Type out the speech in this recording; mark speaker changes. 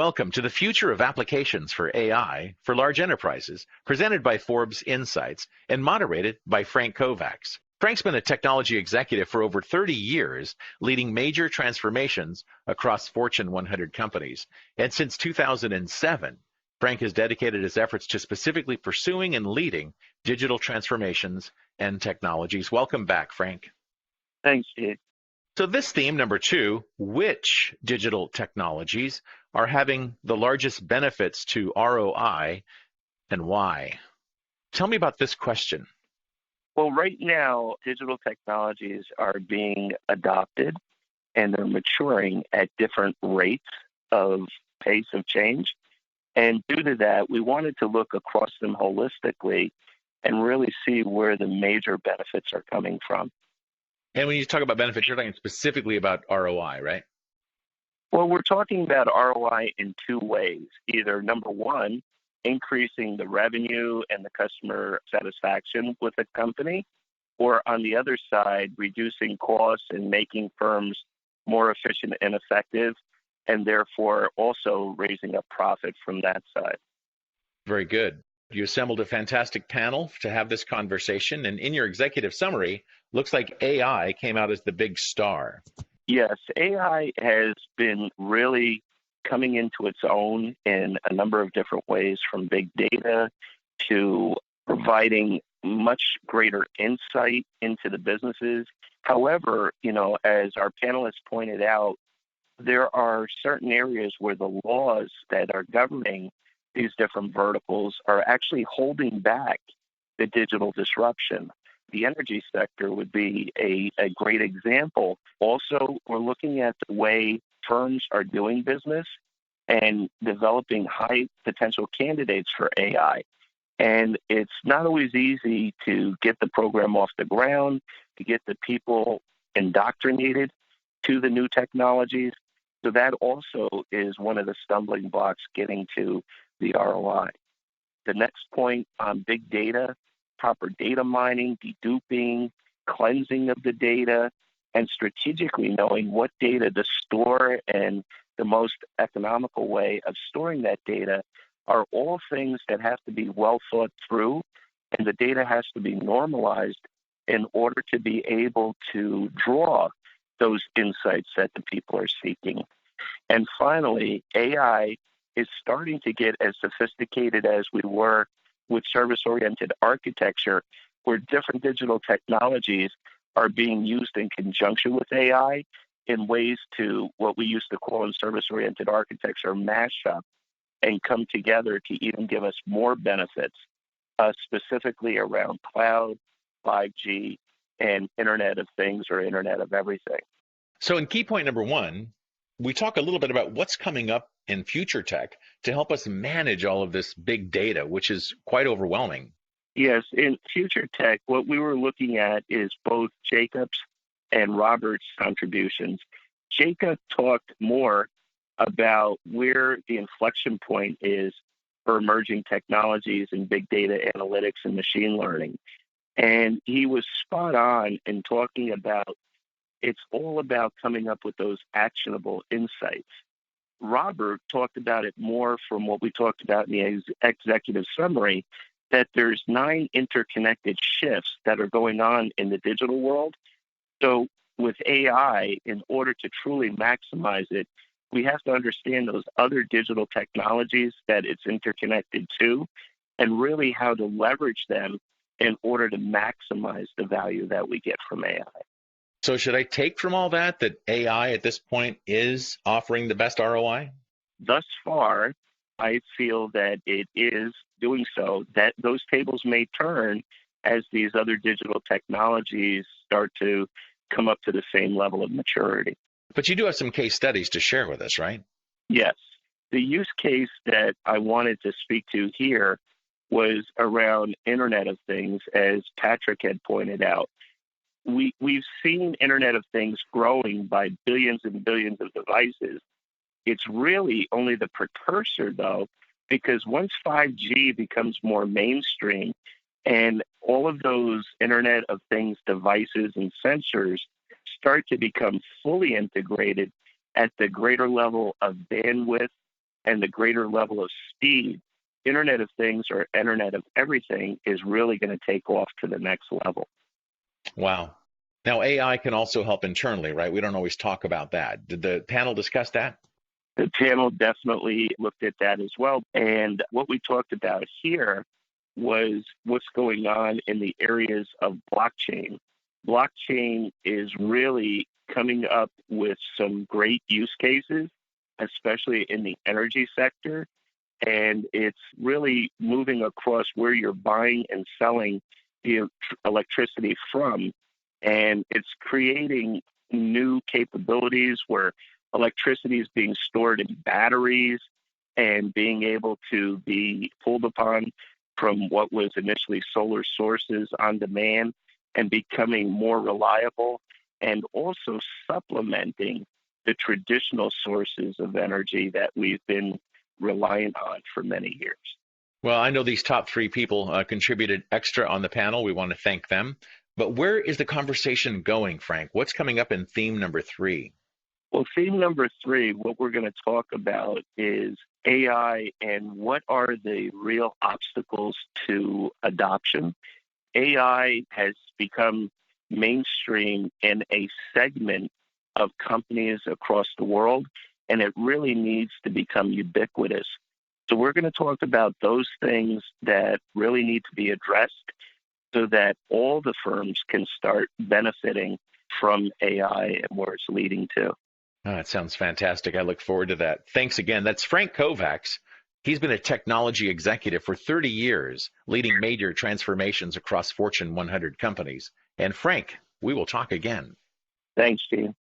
Speaker 1: Welcome to the Future of Applications for AI for Large Enterprises, presented by Forbes Insights and moderated by Frank Kovacs. Frank's been a technology executive for over 30 years, leading major transformations across Fortune 100 companies. And since 2007, Frank has dedicated his efforts to specifically pursuing and leading digital transformations and technologies. Welcome back, Frank.
Speaker 2: Thanks, Steve.
Speaker 1: So this theme, number 2, which digital technologies are having the largest benefits to ROI and why? Tell me about this question.
Speaker 2: Well, right now, digital technologies are being adopted and they're maturing at different rates of pace of change. And due to that, we wanted to look across them holistically and really see where the major benefits are coming from.
Speaker 1: And when you talk about benefits, you're talking specifically about ROI, right?
Speaker 2: Well, we're talking about ROI in two ways. Either number one, increasing the revenue and the customer satisfaction with the company, or on the other side, reducing costs and making firms more efficient and effective, and therefore also raising a profit from that side.
Speaker 1: Very good. You assembled a fantastic panel to have this conversation, and in your executive summary, looks like AI came out as the big star.
Speaker 2: Yes, AI has been really coming into its own in a number of different ways, from big data to providing much greater insight into the businesses. However, as our panelists pointed out, there are certain areas where the laws that are governing these different verticals are actually holding back the digital disruption. The energy sector would be a great example. Also, we're looking at the way firms are doing business and developing high potential candidates for AI. And it's not always easy to get the program off the ground, to get the people indoctrinated to the new technologies. So that also is one of the stumbling blocks getting to the ROI. The next point on big data, proper data mining, deduping, cleansing of the data, and strategically knowing what data to store and the most economical way of storing that data are all things that have to be well thought through, and the data has to be normalized in order to be able to draw those insights that the people are seeking. And finally, AI is starting to get as sophisticated as we were with service-oriented architecture, where different digital technologies are being used in conjunction with AI in ways to what we used to call in service-oriented architecture mashup and come together to even give us more benefits, specifically around cloud, 5G, and Internet of Things or Internet of Everything.
Speaker 1: So in key point number 1, we talk a little bit about what's coming up in future tech to help us manage all of this big data, which is quite overwhelming.
Speaker 2: Yes, in future tech, what we were looking at is both Jacob's and Robert's contributions. Jacob talked more about where the inflection point is for emerging technologies in big data analytics and machine learning. And he was spot on in talking about it's all about coming up with those actionable insights. Robert talked about it more from what we talked about in the executive summary, that there's 9 interconnected shifts that are going on in the digital world. So with AI, in order to truly maximize it, we have to understand those other digital technologies that it's interconnected to and really how to leverage them in order to maximize the value that we get from AI.
Speaker 1: So should I take from all that AI at this point is offering the best ROI?
Speaker 2: Thus far, I feel that it is doing so, that those tables may turn as these other digital technologies start to come up to the same level of maturity.
Speaker 1: But you do have some case studies to share with us, right?
Speaker 2: Yes. The use case that I wanted to speak to here was around Internet of Things, as Patrick had pointed out. We've seen Internet of Things growing by billions and billions of devices. It's really only the precursor, though, because once 5G becomes more mainstream and all of those Internet of Things devices and sensors start to become fully integrated at the greater level of bandwidth and the greater level of speed, Internet of Things or Internet of Everything is really going to take off to the next level.
Speaker 1: Wow. Now, AI can also help internally, right? We don't always talk about that. Did the panel discuss that?
Speaker 2: The panel definitely looked at that as well. And what we talked about here was what's going on in the areas of blockchain. Blockchain is really coming up with some great use cases, especially in the energy sector. And it's really moving across where you're buying and selling the electricity from. And it's creating new capabilities where electricity is being stored in batteries and being able to be pulled upon from what was initially solar sources on demand and becoming more reliable, and also supplementing the traditional sources of energy that we've been reliant on for many years.
Speaker 1: Well, I know these top three people contributed extra on the panel. We want to thank them. But where is the conversation going, Frank? What's coming up in theme number 3?
Speaker 2: Well, theme number 3, what we're going to talk about is AI and what are the real obstacles to adoption. AI has become mainstream in a segment of companies across the world, and it really needs to become ubiquitous. So we're going to talk about those things that really need to be addressed so that all the firms can start benefiting from AI and where it's leading to.
Speaker 1: Oh, that sounds fantastic. I look forward to that. Thanks again. That's Frank Kovacs. He's been a technology executive for 30 years, leading major transformations across Fortune 100 companies. And Frank, we will talk again.
Speaker 2: Thanks, Gene.